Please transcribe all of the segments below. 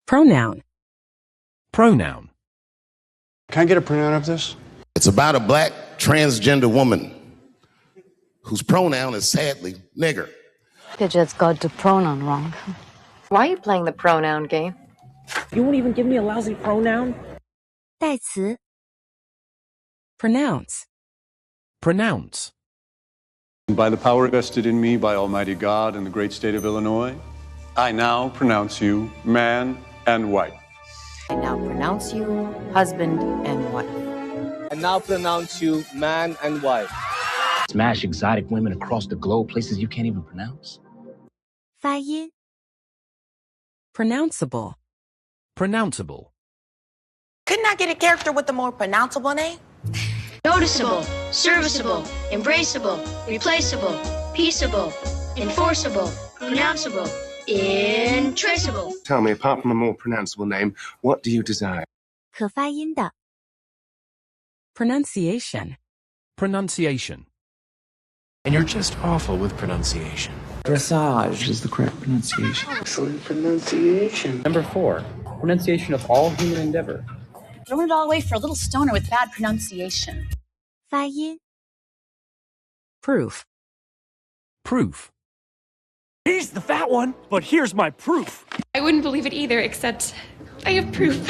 Pronoun. Pronoun. Can I get a printout of this? It's about a black transgender woman whose pronoun is sadly nigger. You just got the pronoun wrong. Why are you playing the pronoun game? You won't even give me a lousy pronoun? 代词 Pronounce. Pronounce. By the power vested in me by Almighty God and the great state of Illinois, I now pronounce you man and wife. I now pronounce you husband and wife. I now pronounce you man and wife. Smash exotic women across the globe, places you can't even pronounce. 发音 Pronounceable. Pronounceable. Couldn't I get a character with a more pronounceable name? Noticeable, serviceable, embraceable, replaceable, peaceable, enforceable, pronounceable, intraceable. Tell me, apart from a more pronounceable name, what do you desire? 可发音的 Pronunciation. Pronunciation. And you're just awful with pronunciation. Dressage is the correct pronunciation. Excellent pronunciation. Number 4, pronunciation of all human endeavor. Throwing it all away for a little stoner with bad pronunciation. 发音 Proof. Proof. He's the fat one, but here's my proof. I wouldn't believe it either, except I have proof.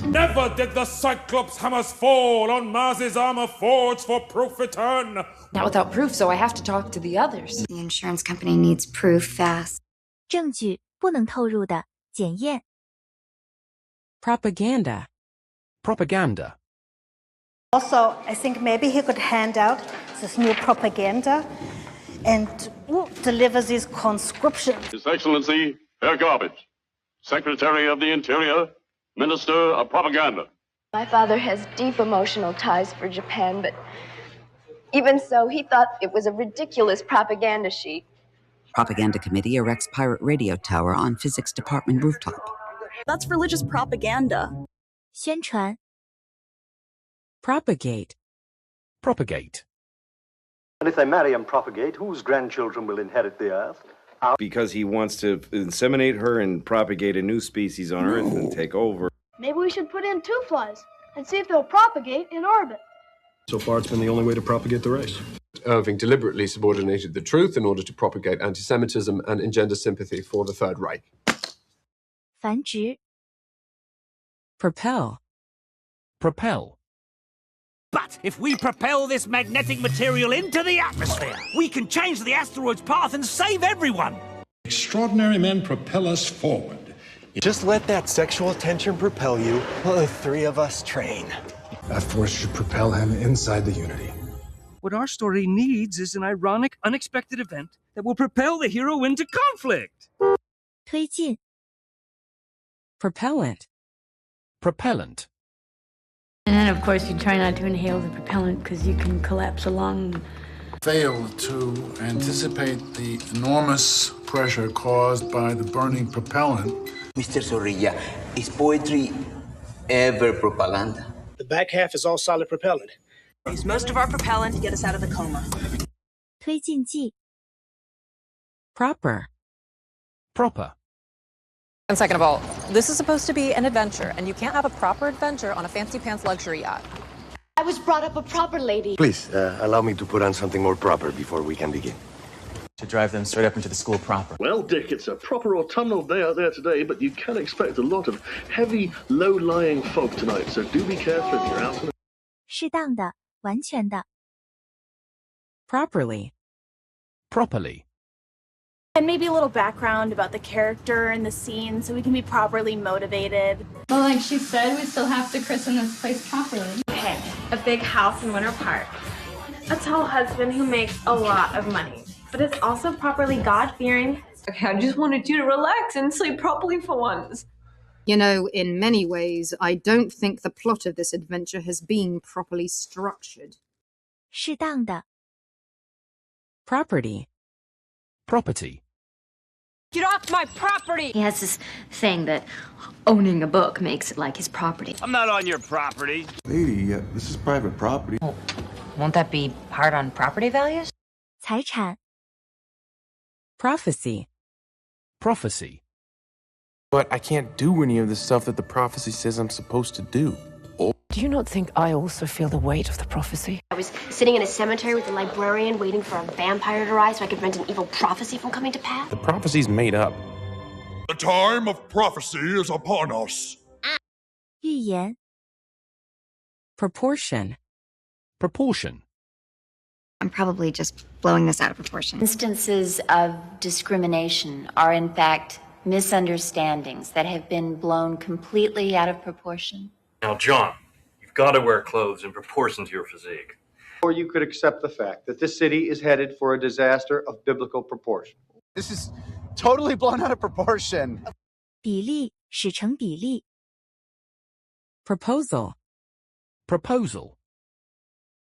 Never did the Cyclops hammers fall on Mars's armor forged for proof return. Not without proof, so I have to talk to the others. The insurance company needs proof fast. 证据不能透露的检验 Propaganda. Propaganda. Also, I think maybe he could hand out this new propaganda and deliver these conscriptions. His Excellency, Herr Garbage, Secretary of the Interior, Minister of Propaganda. My father has deep emotional ties for Japan, but even so, he thought it was a ridiculous propaganda sheet. Propaganda committee erects pirate radio tower on physics department rooftop. That's religious propaganda. 宣传 Propagate. Propagate. And if they marry and propagate, whose grandchildren will inherit the earth? Because he wants to inseminate her and propagate a new species on Earth and take over. Maybe we should put in 2 flies and see if they'll propagate in orbit. So far, it's been the only way to propagate the race. Irving deliberately subordinated the truth in order to propagate anti-Semitism and engender sympathy for the Third Reich. 繁殖 Propel. Propel. But if we propel this magnetic material into the atmosphere, we can change the asteroid's path and save everyone. Extraordinary men propel us forward. Just let that sexual tension propel you while the 3 of us train. That force should propel him inside the Unity. What our story needs is an ironic, unexpected event that will propel the hero into conflict. 推进 Propellant. Propellant. And then, of course, you try not to inhale the propellant because you can collapse a lung. Fail to anticipate the enormous pressure caused by the burning propellant. Mr. Zorrilla, is poetry ever propellant? The back half is all solid propellant. Use most of our propellant to get us out of the coma. 推进剂 Proper. Proper. And second of all, this is supposed to be an adventure, and you can't have a proper adventure on a fancy pants luxury yacht. I was brought up a proper lady. Please, allow me to put on something more proper before we can begin. To drive them straight up into the school proper. Well, Dick, it's a proper autumnal day out there today, but you can expect a lot of heavy, low-lying fog tonight, so do be careful if you're out. 适当的完全的 Properly. Properly. And maybe a little background about the character and the scene so we can be properly motivated. Well, like she said, we still have to christen this place properly. Okay, a big house in Winter Park. A tall husband who makes a lot of money, but is also properly God-fearing. Okay, I just wanted you to relax and sleep properly for once. You know, in many ways, I don't think the plot of this adventure has been properly structured. 适当的 Property. Property. Get off my property! He has this thing that owning a book makes it like his property. I'm not on your property. Lady, this is private property. Oh, won't that be hard on property values? 财产 Prophecy. Prophecy. But I can't do any of the stuff that the prophecy says I'm supposed to do. Do you not think I also feel the weight of the prophecy? I was sitting in a cemetery with a librarian waiting for a vampire to rise so I could prevent an evil prophecy from coming to pass. The prophecy's made up. The time of prophecy is upon us. 预言 Proportion. Proportion. I'm probably just blowing this out of proportion. Instances of discrimination are, in fact, misunderstandings that have been blown completely out of proportion. Now, John, you've got to wear clothes in proportion to your physique. Or you could accept the fact that this city is headed for a disaster of biblical proportion. This is totally blown out of proportion. 比例使成比例 Proposal. Proposal.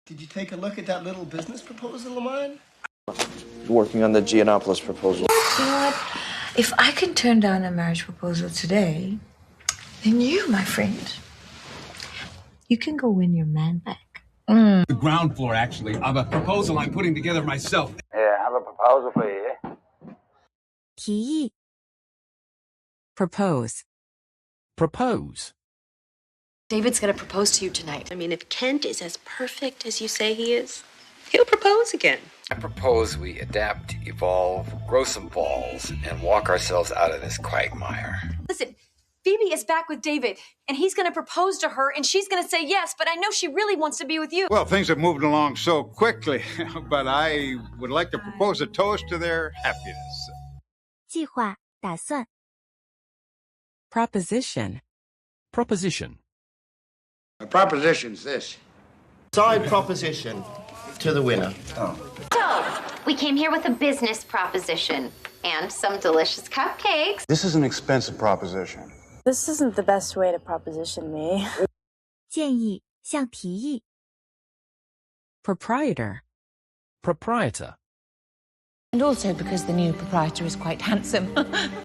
Did you take a look at that little business proposal of mine? Working on the Giannopoulos proposal. You know what? If I can turn down a marriage proposal today, then you, my friend, you can go win your man back. The ground floor, actually, of a proposal I'm putting together myself. Yeah, I have a proposal for you. 提议 Propose. Propose. David's gonna propose to you tonight. I mean, if Kent is as perfect as you say he is, he'll propose again. I propose we adapt, evolve, grow some balls, and walk ourselves out of this quagmire. Listen, Phoebe is back with David, and he's gonna propose to her, and she's gonna say yes, but I know she really wants to be with you. Well, things have moved along so quickly, but I would like to propose a toast to their happiness. 计划打算 Proposition. Proposition. A proposition's this. Side proposition to the winner. So, we came here with a business proposition and some delicious cupcakes. This is an expensive proposition. This isn't the best way to proposition me. 建议向提议 Proprietor. Proprietor. And also because the new proprietor is quite handsome.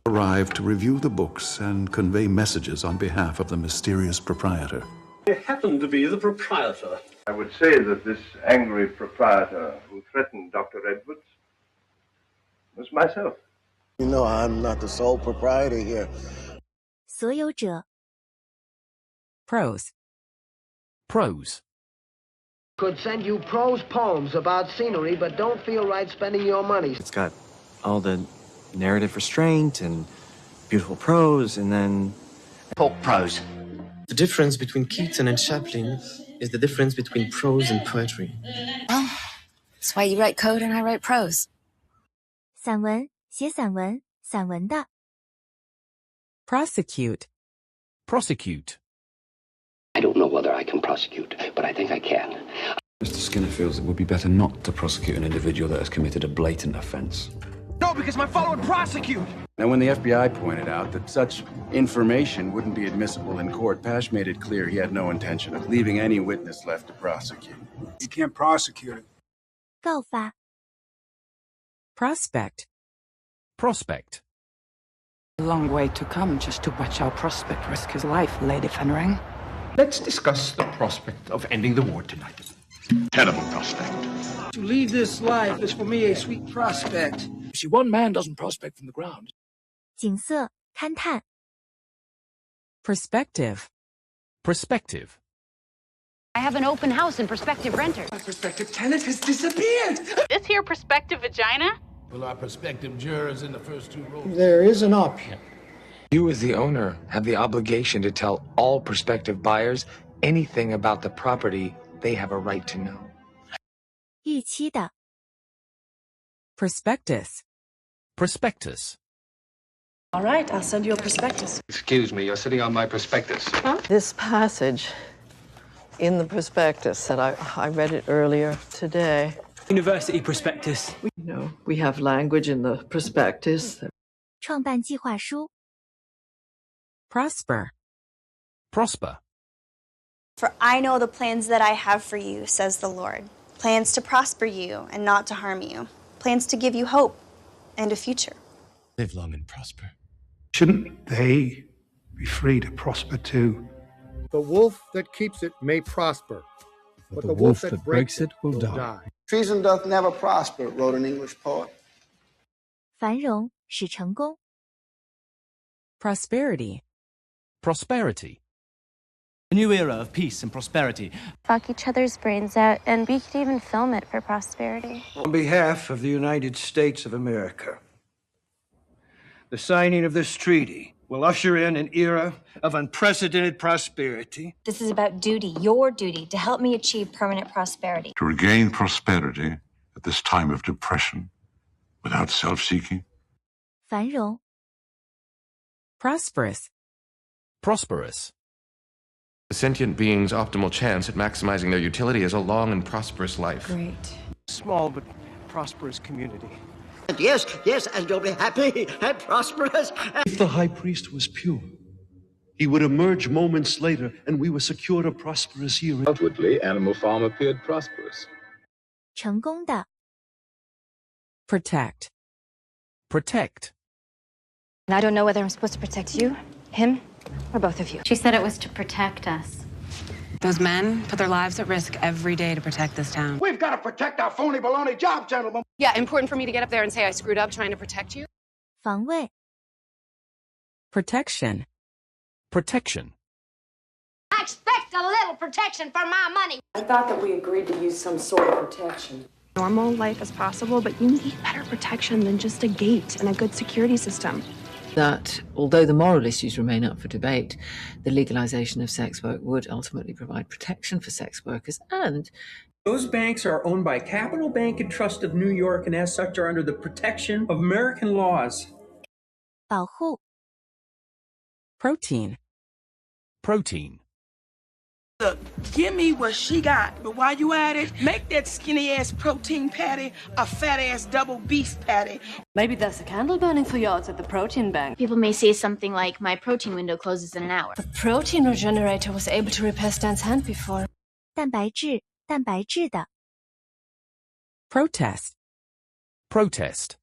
Arrived to review the books and convey messages on behalf of the mysterious proprietor. I happen to be the proprietor. I would say that this angry proprietor who threatened Dr. Edwards was myself. You know, I'm not the sole proprietor here. 所有者 Prose. Prose. Could send you prose poems about scenery, but don't feel right spending your money. It's got all the narrative restraint and beautiful prose, and then... Talk prose. The difference between Keaton and Chaplin is the difference between prose and poetry. Well, that's why you write code and I write prose. 散文写散文，散文的 Prosecute. Prosecute. I don't know whether I can prosecute, but I think I can. Mr. Skinner feels it would be better not to prosecute an individual that has committed a blatant offense. No, because my father would prosecute. And when the FBI pointed out that such information wouldn't be admissible in court, Pash made it clear he had no intention of leaving any witness left to prosecute. You can't prosecute it. 告发 Prospect. Prospect. A long way to come just to watch our prospect risk his life, Lady Fenring. Let's discuss the prospect of ending the war tonight. Terrible prospect. To leave this life is for me a sweet prospect. See, one man doesn't prospect from the ground. 景色勘探 Perspective. Perspective. I have an open house in prospective renters. My prospective tenant has disappeared. This here prospective vagina? Well, our prospective jurors in the first two rows. There is an option. You as the owner have the obligation to tell all prospective buyers anything about the property they have a right to know. 预期的 Prospectus. Prospectus. All right, I'll send you a prospectus. Excuse me, you're sitting on my prospectus. This passage in the prospectus that I read it earlier today. University prospectus. We have language in the prospectus. 创办计划书 Prosper. Prosper. For I know the plans that I have for you, says the Lord. Plans to prosper you and not to harm you. Plans to give you hope and a future. Live long and prosper. Shouldn't they be free to prosper too? The wolf that keeps it may prosper, but the wolf that breaks it will die. Treason doth never prosper, wrote an English poet. 繁荣使成功 Prosperity. Prosperity. A new era of peace and prosperity. Fuck each other's brains out, and we could even film it for prosperity. On behalf of the United States of America, the signing of this treaty will usher in an era of unprecedented prosperity. This is about duty, your duty, to help me achieve permanent prosperity. To regain prosperity at this time of depression without self-seeking. 繁荣 Prosperous. Prosperous. A sentient being's optimal chance at maximizing their utility is a long and prosperous life. Great. Small but prosperous community. Yes, and you'll be happy and prosperous. If the high priest was pure, he would emerge moments later and we were secured a prosperous year. Outwardly, Animal Farm appeared prosperous. 成功的 Protect. Protect. I don't know whether I'm supposed to protect you, him, or both of you. She said it was to protect us. Those men put their lives at risk every day to protect this town. We've got to protect our phony baloney job, gentlemen. Yeah, important for me to get up there and say I screwed up trying to protect you? 防卫 Protection. Protection. I expect a little protection for my money. I thought that we agreed to use some sort of protection. Normal life is possible, but you need better protection than just a gate and a good security system. That, although the moral issues remain up for debate, the legalization of sex work would ultimately provide protection for sex workers and... Those banks are owned by Capital Bank and Trust of New York and as such are under the protection of American laws. 保护 Protein. Protein. Look, give me what she got, but while you at it, make that skinny-ass protein patty a fat-ass double beef patty. Maybe that's a candle burning for yachts at the protein bank. People may say something like, my protein window closes in an hour. The protein regenerator was able to repair Stan's hand before. 蛋白质的 Protest. Protest.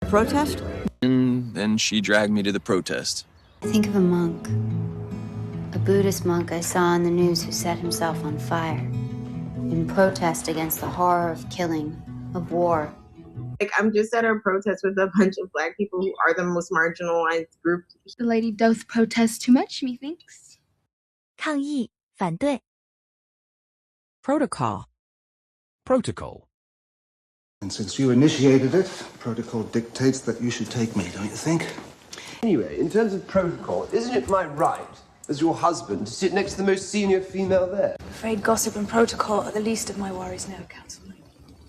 Protest? And then she dragged me to the protest. Think of a monk. A Buddhist monk I saw on the news who set himself on fire in protest against the horror of killing, of war. Like, I'm just at a protest with a bunch of Black people who are the most marginalized group. The lady doth protest too much, methinks. 抗议反对 Protocol. Protocol. And since you initiated it, protocol dictates that you should take me, don't you think? Anyway, in terms of protocol, isn't it my right, as your husband, to sit next to the most senior female there? I'm afraid gossip and protocol are the least of my worries now, Councilman.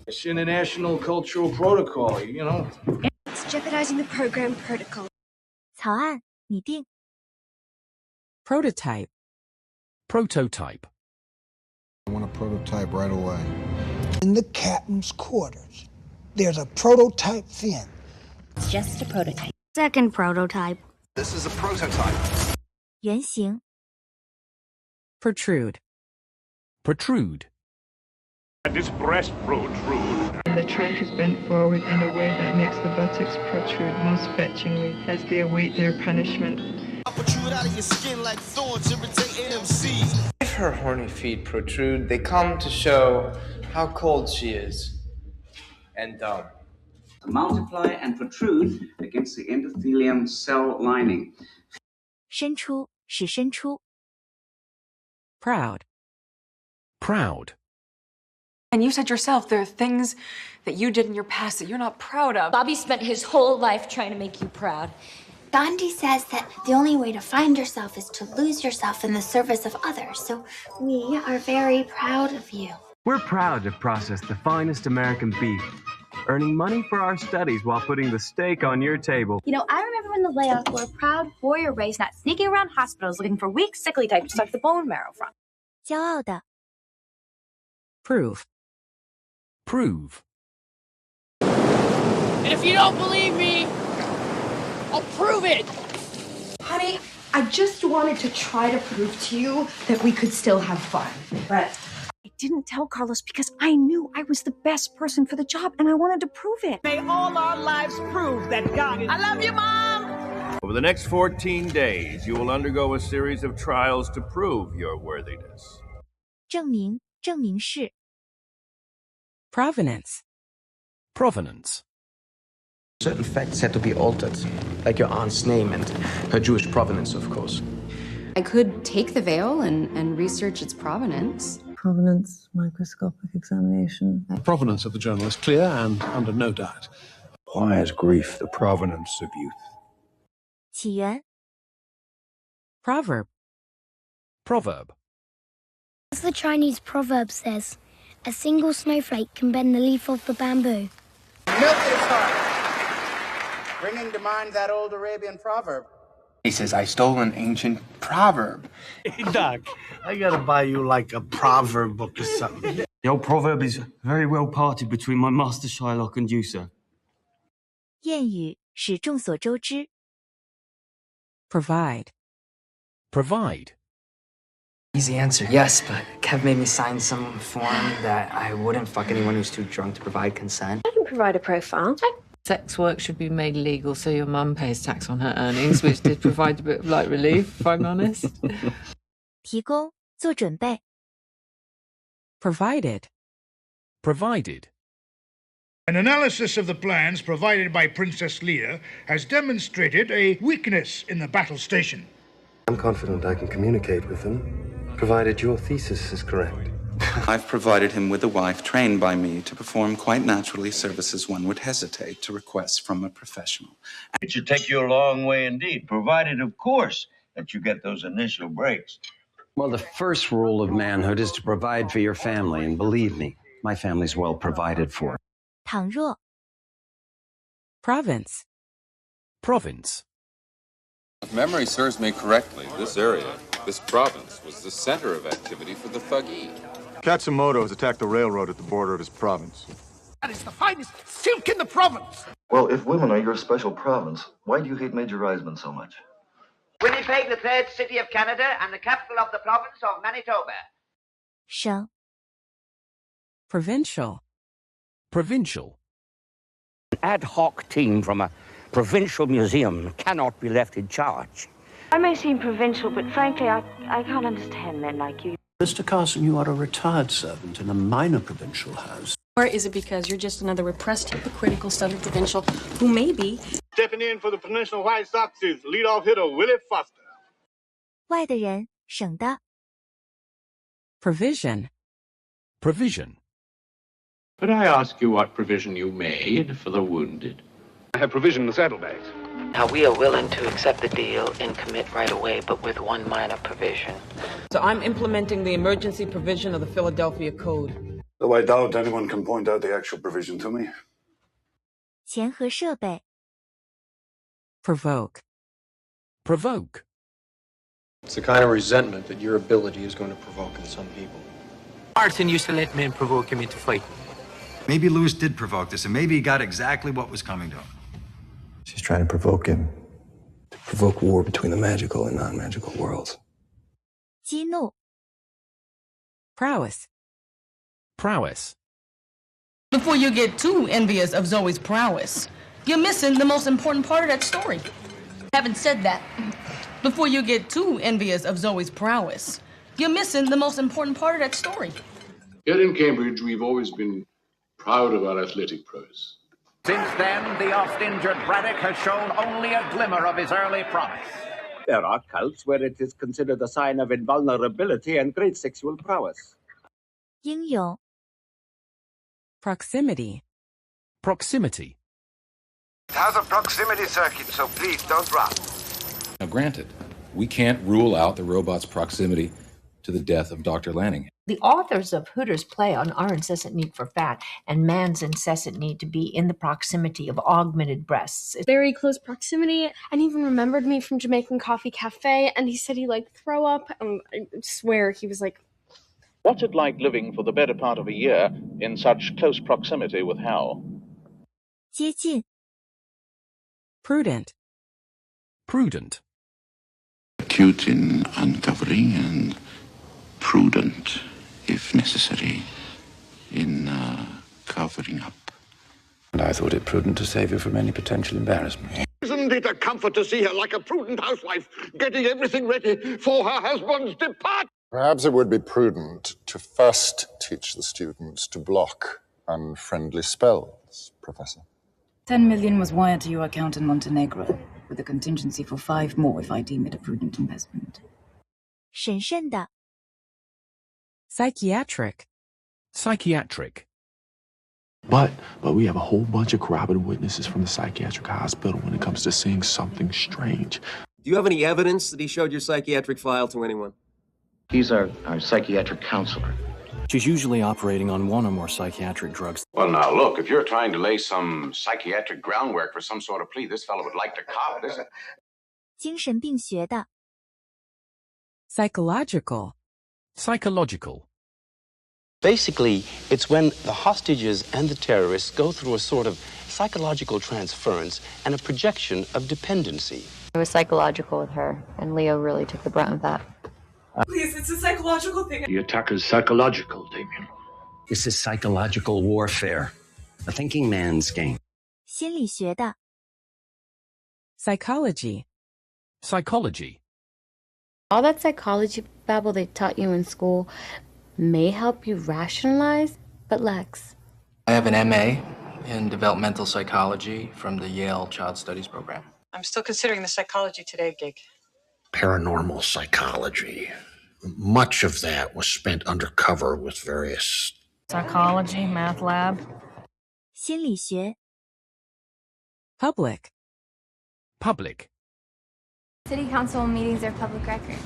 It's international cultural protocol, you know. It's jeopardizing the program protocol. 草案拟定 Prototype. Prototype. I want a prototype right away. In the captain's quarters, there's a prototype fin. It's just a prototype. Second prototype. This is a prototype. 原型 Protrude. Protrude. And this breast protrude. And the trunk is bent forward in a way that makes the buttocks protrude most fetchingly as they await their punishment. Protrude out of your skin like thorns, irritating MCs. If her horny feet protrude, they come to show how cold she is and dumb. To multiply and protrude against the endothelium cell lining. 伸出使伸出 Proud. Proud. And you said yourself there are things that you did in your past that you're not proud of. Bobby spent his whole life trying to make you proud. Gandhi says that the only way to find yourself is to lose yourself in the service of others. So we are very proud of you. We're proud to process the finest American beef, earning money for our studies while putting the steak on your table. You know, I remember when the layoffs were a proud warrior race, not sneaking around hospitals looking for weak, sickly types to suck the bone marrow from. 骄傲的 Prove. Prove. And if you don't believe me, I'll prove it! Honey, I just wanted to try to prove to you that we could still have fun. But I didn't tell Carlos because I knew I was the best person for the job and I wanted to prove it. May all our lives prove that God is... I love you, Mom! Over the next 14 days, you will undergo a series of trials to prove your worthiness. 证明是 Provenance. Provenance. Certain facts had to be altered, like your aunt's name and her Jewish provenance, of course. I could take the veil and research its provenance. Provenance, microscopic examination. The provenance of the journal is clear and under no doubt. Why is grief the provenance of youth? 起源 Proverb. Proverb. As the Chinese proverb says, a single snowflake can bend the leaf of the bamboo. Milk is hard. Bringing to mind that old Arabian proverb. He says, I stole an ancient proverb. Hey, Doc, I gotta buy you like a proverb book or something. The old proverb is very well parted between my master Shylock and you, sir. 谚语是众所周知 Provide. Provide. Easy answer, yes, but Kev made me sign some form that I wouldn't fuck anyone who's too drunk to provide consent. I can provide a profile. Sex work should be made legal so your mum pays tax on her earnings, which did provide a bit of light relief, if I'm honest. 提供做准备 Provided. Provided. An analysis of the plans provided by Princess Leia has demonstrated a weakness in the battle station. I'm confident I can communicate with them, provided your thesis is correct. I've provided him with a wife trained by me to perform quite naturally services one would hesitate to request from a professional. It should take you a long way indeed, provided, of course, that you get those initial breaks. Well, the first rule of manhood is to provide for your family, and believe me, my family's well provided for. 倘若 Province. Province. If memory serves me correctly, this area, this province, was the center of activity for the Thuggee. Katsumoto has attacked the railroad at the border of his province. That is the finest silk in the province. Well, if women are your special province, why do you hate Major Reisman so much? Winnipeg, the third city of Canada and the capital of the province of Manitoba. 省 Provincial. Provincial. An ad hoc team from a provincial museum cannot be left in charge. I may seem provincial, but frankly, I can't understand men like you. Mr. Carson, you are a retired servant in a minor provincial house. Or is it because you're just another repressed, hypocritical southern provincial who maybe... Stepping in for the Peninsula White Sox is leadoff hitter Willie Foster. 外的人省的 Provision. Provision. Could I ask you what provision you made for the wounded? I have provision in the saddlebags. Now, we are willing to accept the deal and commit right away, but with one minor provision. So I'm implementing the emergency provision of the Philadelphia Code. Though I doubt anyone can point out the actual provision to me. 钱和设备 Provoke. Provoke. It's the kind of resentment that your ability is going to provoke in some people. Martin used to let men provoke him into fighting. Maybe Lewis did provoke this, and maybe he got exactly what was coming to him. She's trying to provoke him. To provoke war between the magical and non-magical worlds. 激怒 Prowess. Prowess. Before you get too envious of Zoe's prowess, you're missing the most important part of that story. Having said that, before you get too envious of Zoe's prowess, you're missing the most important part of that story. Here in Cambridge, we've always been proud of our athletic prowess. Since then, the oft-injured Braddock has shown only a glimmer of his early promise. There are cults where it is considered a sign of invulnerability and great sexual prowess. 英勇 Proximity. Proximity. It has a proximity circuit, so please don't run. Now, granted, we can't rule out the robot's proximity to the death of Dr. Lanning. The authors of Hooters play on our incessant need for fat and man's incessant need to be in the proximity of augmented breasts. Very close proximity, and he even remembered me from Jamaican Coffee Cafe, and he said he throw up. I swear he was like, what's it like living for the better part of a year in such close proximity with Hal? 接近 Prudent. Prudent. Acute in uncovering and prudent, if necessary, in covering up. And I thought it prudent to save you from any potential embarrassment. Isn't it a comfort to see her like a prudent housewife, getting everything ready for her husband's departure? Perhaps it would be prudent to first teach the students to block unfriendly spells, Professor. 10 million was wired to your account in Montenegro, with a contingency for 5 more if I deem it a prudent investment. 审慎的 Psychiatric. Psychiatric. But we have a whole bunch of corroborative witnesses from the psychiatric hospital when it comes to seeing something strange. Do you have any evidence that he showed your psychiatric file to anyone? He's our psychiatric counselor. She's usually operating on one or more psychiatric drugs. Well, now, look, if you're trying to lay some psychiatric groundwork for some sort of plea, this fellow would like to cop this. 精神病学的 Psychological. Psychological. Basically, it's when the hostages and the terrorists go through a sort of psychological transference and a projection of dependency. It was psychological with her, and Leo really took the brunt of that. Please, it's a psychological thing. The attack is psychological, Damien. This is psychological warfare, a thinking man's game. 心理学的 Psychology. Psychology. All that psychology babble they taught you in school may help you rationalize, but Lex. I have an MA in developmental psychology from the Yale Child Studies program. I'm still considering the Psychology Today gig. Paranormal psychology. Much of that was spent undercover with various... Psychology, math lab. 心理学 Public. Public. City council meetings are public record.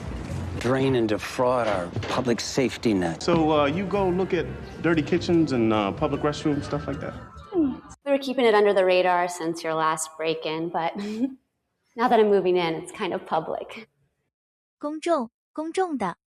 Drain and defraud our public safety net. So you go look at dirty kitchens and public restrooms, stuff like that? We were keeping it under the radar since your last break-in, but now that I'm moving in, it's kind of public. 公众的